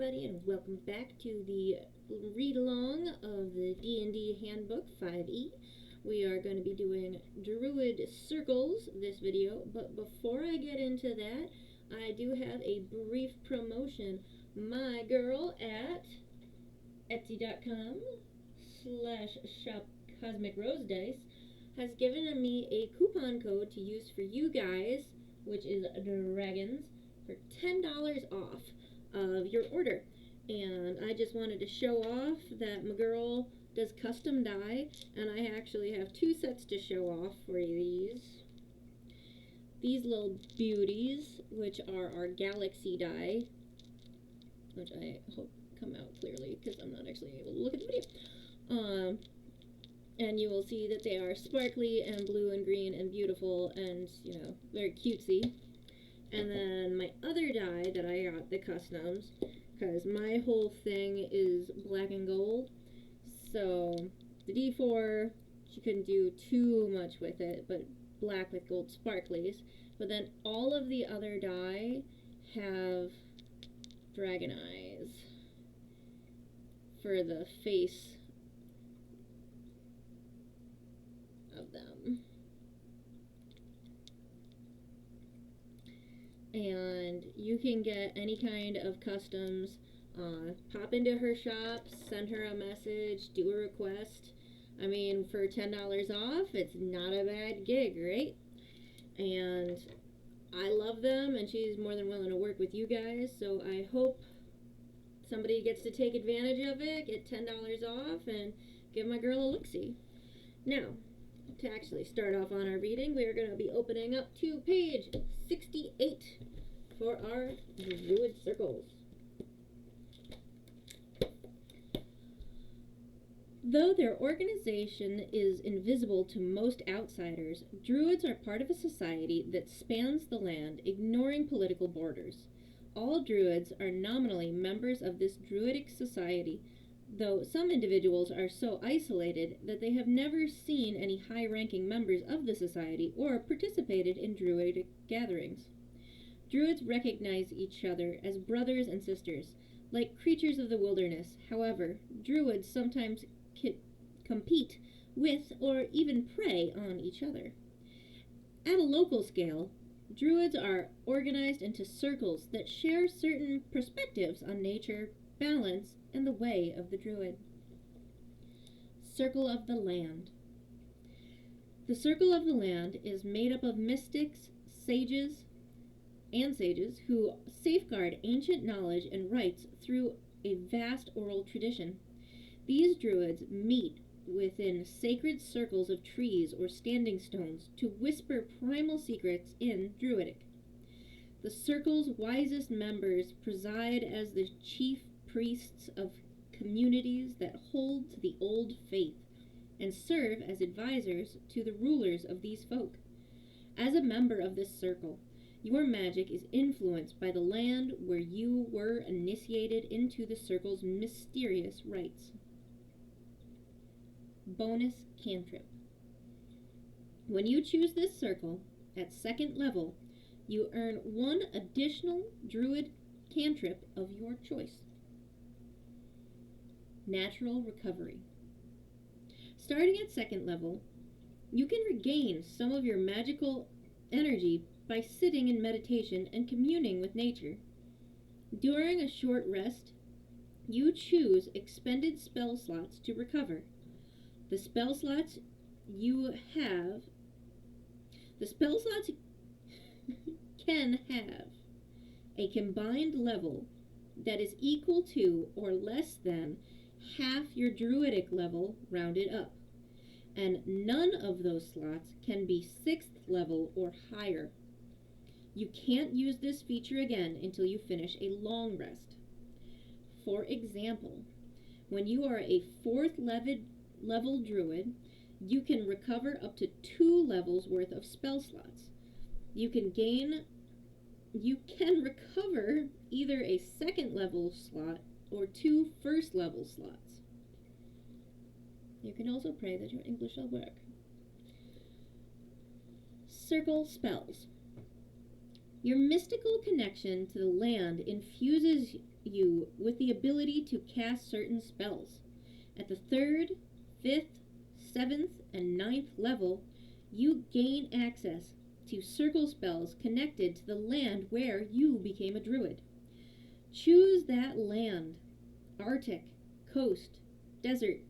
everybody, and welcome back to the read-along of the D&D Handbook 5e. We are going to be doing Druid Circles this video, but before I get into that, I do have a brief promotion. My girl at etsy.com/shop Cosmic Rose Dice has given me a coupon code to use for you guys, which is dragons, for $10 off of your order. And I just wanted to show off that my girl does custom dye, and I actually have two sets to show off for you. These little beauties, which are our galaxy dye, which I hope come out clearly because I'm not actually able to look at the video. And you will see that they are sparkly and blue and green and beautiful and, you know, very cutesy. And then my other dye that I got, the customs, because my whole thing is black and gold. So the D4, she couldn't do too much with it, but black with gold sparklies. But then all of the other dye have dragon eyes for the face of them. And you can get any kind of customs. Pop into her shop, send her a message, do a request. I mean, for $10 off, it's not a bad gig, right? And I love them, and she's more than willing to work with you guys, so I hope somebody gets to take advantage of it, get $10 off, and give my girl a look-see. Now, to actually start off on our reading, we are going to be opening up to page 68 for our Druid Circles. Though their organization is invisible to most outsiders, Druids are part of a society that spans the land, ignoring political borders. All Druids are nominally members of this Druidic society, though some individuals are so isolated that they have never seen any high-ranking members of the society or participated in Druidic gatherings. Druids recognize each other as brothers and sisters, like creatures of the wilderness. However, Druids sometimes compete with or even prey on each other. At a local scale, Druids are organized into circles that share certain perspectives on nature, balance, and the way of the Druid. Circle of the Land. The Circle of the Land is made up of mystics, sages who safeguard ancient knowledge and rites through a vast oral tradition. These Druids meet within sacred circles of trees or standing stones to whisper primal secrets in Druidic. The circle's wisest members preside as the chief priests of communities that hold to the old faith and serve as advisors to the rulers of these folk. As a member of this circle, your magic is influenced by the land where you were initiated into the circle's mysterious rites. Bonus cantrip. When you choose this circle at second level, you earn one additional Druid cantrip of your choice. Natural recovery. Starting at second level, you can regain some of your magical energy by sitting in meditation and communing with nature. During a short rest, you choose expended spell slots to recover. The spell slots can have a combined level that is equal to or less than half your Druidic level rounded up, and none of those slots can be 6th level or higher. You can't use this feature again until you finish a long rest. For example, when you are a 4th level Druid, you can recover up to 2 levels worth of spell slots. You can recover either a 2nd level slot or 2 1st level slots. You can also pray that your English will work. Circle spells. Your mystical connection to the land infuses you with the ability to cast certain spells. At the 3rd, 5th, 7th, and 9th level, you gain access to circle spells connected to the land where you became a druid. Choose that land: Arctic, coast, desert,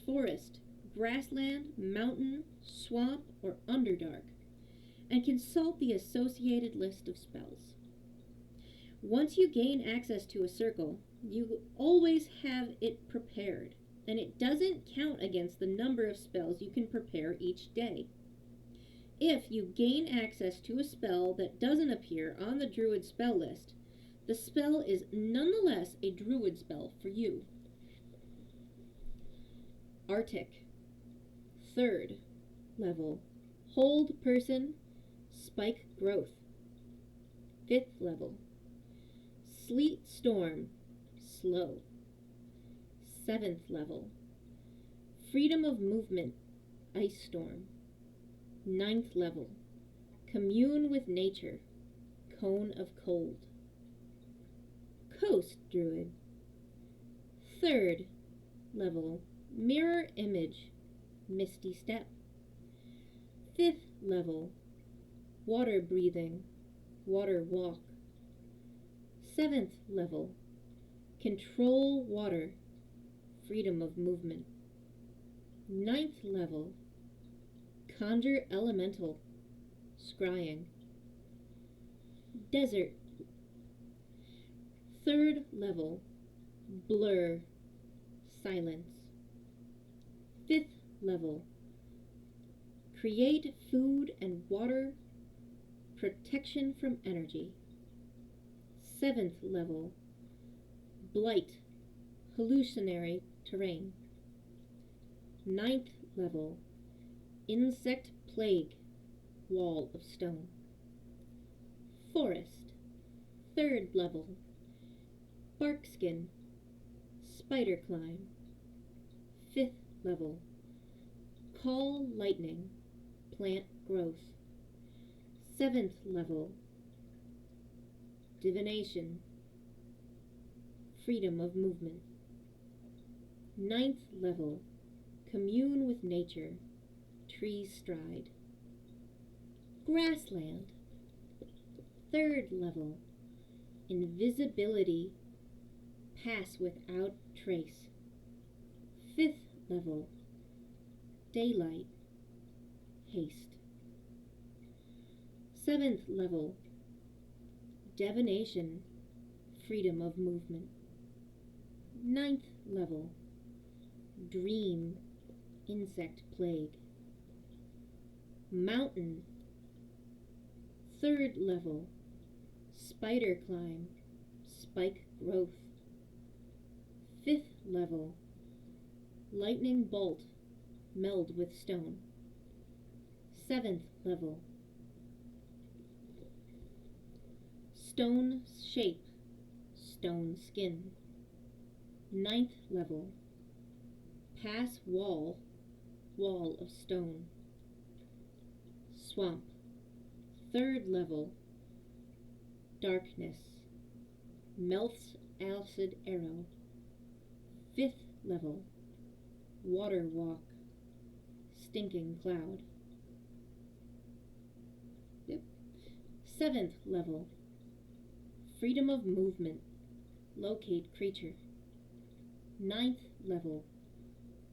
forest, grassland, mountain, swamp, or underdark, and consult the associated list of spells. Once you gain access to a circle, you always have it prepared, and it doesn't count against the number of spells you can prepare each day. If you gain access to a spell that doesn't appear on the druid spell list, the spell is nonetheless a druid spell for you. Arctic. 3rd level. Hold person, spike growth. 5th level. Sleet storm, slow. 7th level. Freedom of movement, ice storm. 9th level. Commune with nature, cone of cold. Coast druid. 3rd level. Mirror image, misty step. 5th level. Water breathing, water walk. 7th level. Control water, freedom of movement. 9th level. Conjure elemental, scrying. Desert. 3rd level. Blur, silence. 5th level. Create food and water, protection from energy. 7th level. Blight, hallucinatory terrain. 9th level. Insect plague, wall of stone. Forest. 3rd level. Barkskin, spider climb. 5th level. Call lightning, plant growth. 7th level. Divination, freedom of movement. 9th level. Commune with nature, trees stride. Grassland. 3rd level. Invisibility, pass without trace. 5th level. Daylight, haste. 7th level. Divination, freedom of movement. 9th level. Dream, insect plague. Mountain. 3rd level. Spider climb, spike growth. 5th level. Lightning bolt, meld with stone. 7th level. Stone shape, stone skin. 9th level. Pass wall, wall of stone. Swamp. 3rd level. Darkness, melts acid arrow. 5th level. Water walk, stinking cloud. 7th level. Freedom of movement, locate creature. 9th level.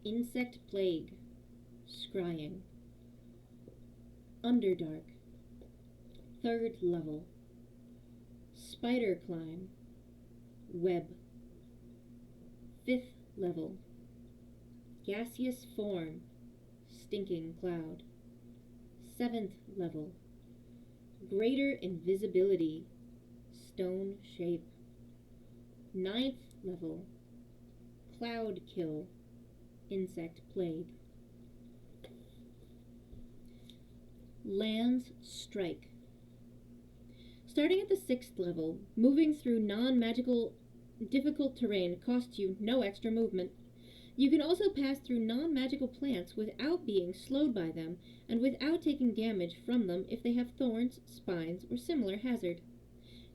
Insect plague, scrying. Underdark. 3rd level. Spider climb, web. 5th level. Gaseous form, stinking cloud. 7th level. Greater invisibility, stone shape. 9th level. Cloud kill, insect plague. Lands strike. Starting at the 6th level, moving through non-magical difficult terrain costs you no extra movement. You can also pass through non-magical plants without being slowed by them and without taking damage from them if they have thorns, spines, or similar hazard.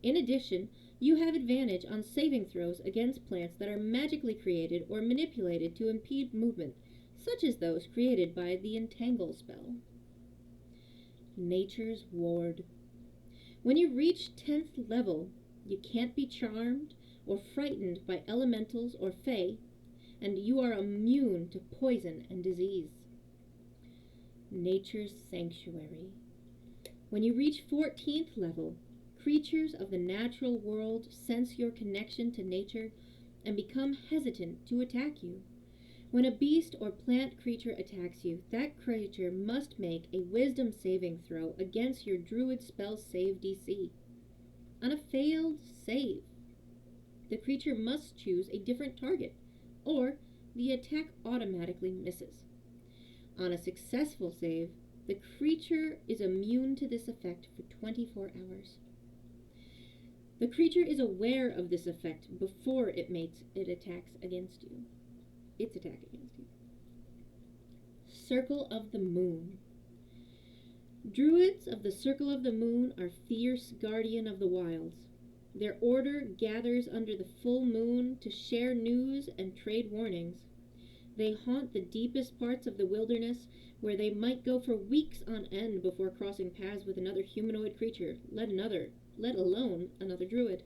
In addition, you have advantage on saving throws against plants that are magically created or manipulated to impede movement, such as those created by the Entangle spell. Nature's Ward. When you reach 10th level, you can't be charmed or frightened by elementals or fae, and you are immune to poison and disease. Nature's Sanctuary. When you reach 14th level, creatures of the natural world sense your connection to nature and become hesitant to attack you. When a beast or plant creature attacks you, that creature must make a wisdom saving throw against your druid spell save DC. On a failed save, the creature must choose a different target, or the attack automatically misses. On a successful save, the creature is immune to this effect for 24 hours. The creature is aware of this effect before it makes its attack against you. Circle of the Moon. Druids of the Circle of the Moon are fierce guardian of the wilds. Their order gathers under the full moon to share news and trade warnings. They haunt the deepest parts of the wilderness, where they might go for weeks on end before crossing paths with another humanoid creature, let alone another druid.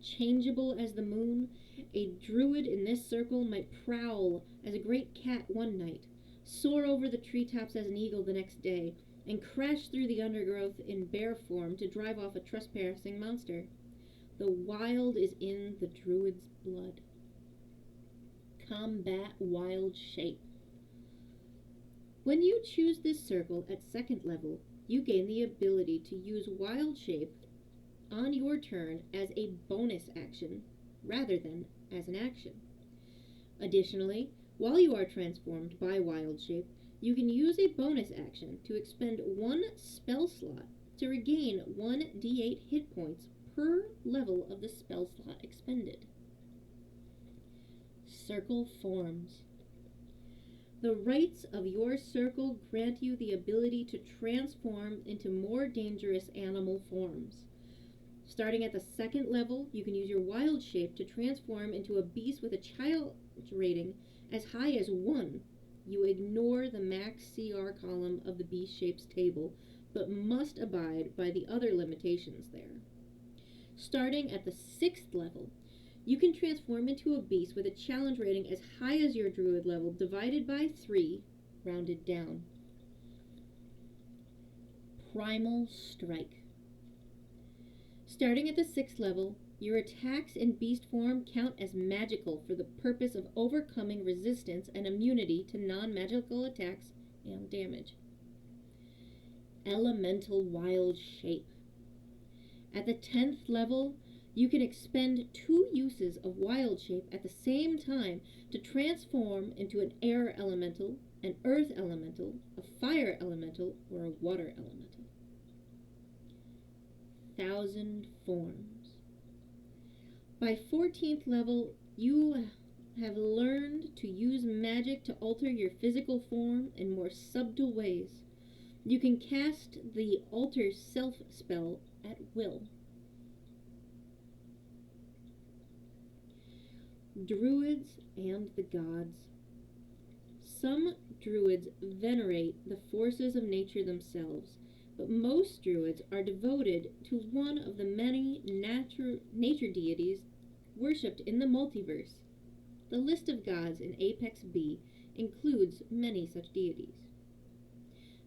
Changeable as the moon, a druid in this circle might prowl as a great cat one night, soar over the treetops as an eagle the next day, and crash through the undergrowth in bear form to drive off a trespassing monster. The wild is in the druid's blood. Combat Wild Shape. When you choose this circle at 2nd level, you gain the ability to use Wild Shape on your turn as a bonus action rather than as an action. Additionally, while you are transformed by Wild Shape, you can use a bonus action to expend 1 spell slot to regain 1d8 hit points per level of the spell slot expended. Circle Forms. The rights of your circle grant you the ability to transform into more dangerous animal forms. Starting at the 2nd level, you can use your Wild Shape to transform into a beast with a challenge rating as high as 1. You ignore the max CR column of the beast shapes table, but must abide by the other limitations there. Starting at the 6th level, you can transform into a beast with a challenge rating as high as your druid level, divided by 3, rounded down. Primal Strike. Starting at the 6th level, your attacks in beast form count as magical for the purpose of overcoming resistance and immunity to non-magical attacks and damage. Elemental Wild Shape. At the 10th level, you can expend 2 uses of Wild Shape at the same time to transform into an air elemental, an earth elemental, a fire elemental, or a water elemental. 1,000 Forms. By 14th level, you have learned to use magic to alter your physical form in more subtle ways. You can cast the Alter Self spell at will. Druids and the Gods. Some druids venerate the forces of nature themselves, but most druids are devoted to one of the many nature deities worshipped in the multiverse. The list of gods in Apex B includes many such deities.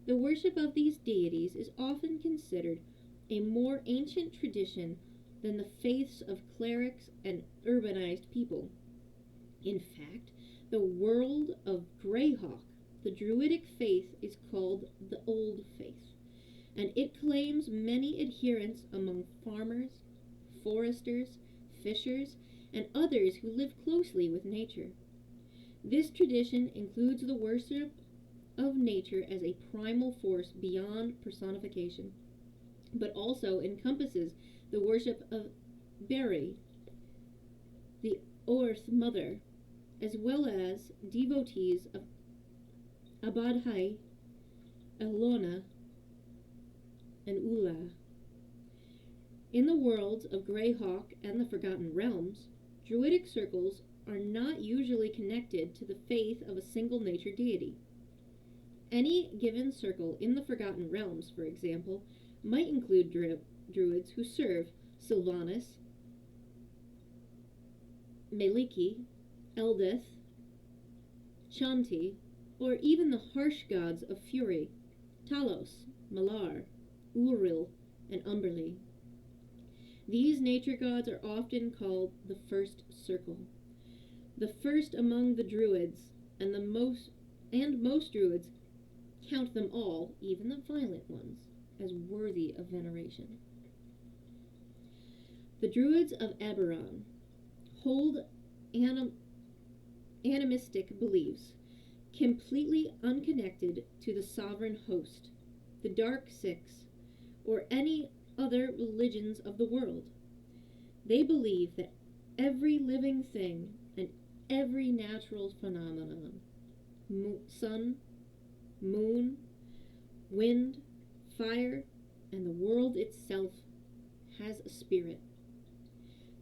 The worship of these deities is often considered a more ancient tradition than the faiths of clerics and urbanized people. In fact, the world of Greyhawk, the druidic faith, is called the Old Faith, and it claims many adherents among farmers, foresters, fishers, and others who live closely with nature. This tradition includes the worship of nature as a primal force beyond personification, but also encompasses the worship of Beri, the Earth Mother, as well as devotees of Abadhai, Elona, and Ula. In the worlds of Greyhawk and the Forgotten Realms, Druidic circles are not usually connected to the faith of a single nature deity. Any given circle in the Forgotten Realms, for example, might include druids who serve Sylvanas, Meliki, Eldith, Shanti, or even the harsh gods of fury, Talos, Malar, Uril, and Umberli. These nature gods are often called the First Circle, the first among the druids, and most druids count them all, even the violent ones, as worthy of veneration. The druids of Eberron hold animistic beliefs, completely unconnected to the sovereign host, the Dark Six, or any other religions of the world. They believe that every living thing and every natural phenomenon, sun, moon, wind, fire, and the world itself, has a spirit.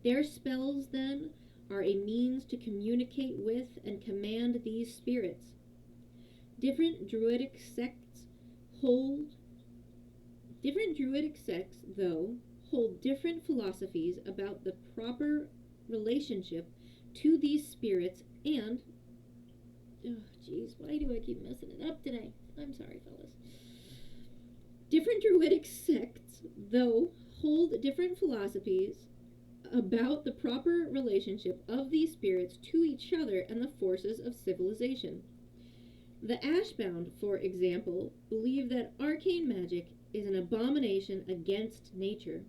Their spells, then, are a means to communicate with and command these spirits. Different druidic sects, though, hold different philosophies about the proper relationship to these spirits and... Oh, jeez, why do I keep messing it up today? I'm sorry, fellas. Different druidic sects, though, hold different philosophies about the proper relationship of these spirits to each other and the forces of civilization. The Ashbound, for example, believe that arcane magic is an abomination against nature.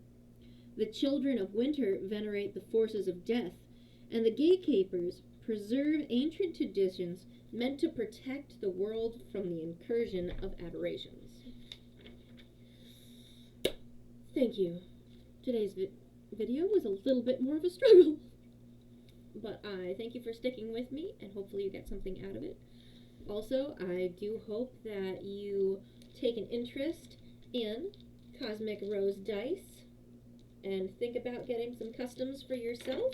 The Children of Winter venerate the forces of death, and the Gatekeepers preserve ancient traditions meant to protect the world from the incursion of aberrations. Thank you. Today's video was a little bit more of a struggle, but I thank you for sticking with me, and hopefully you get something out of it. Also, I do hope that you take an interest in Cosmic Rose Dice and think about getting some customs for yourself.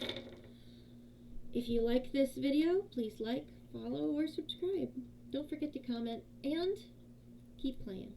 If you like this video, please like, follow, or subscribe. Don't forget to comment, and keep playing.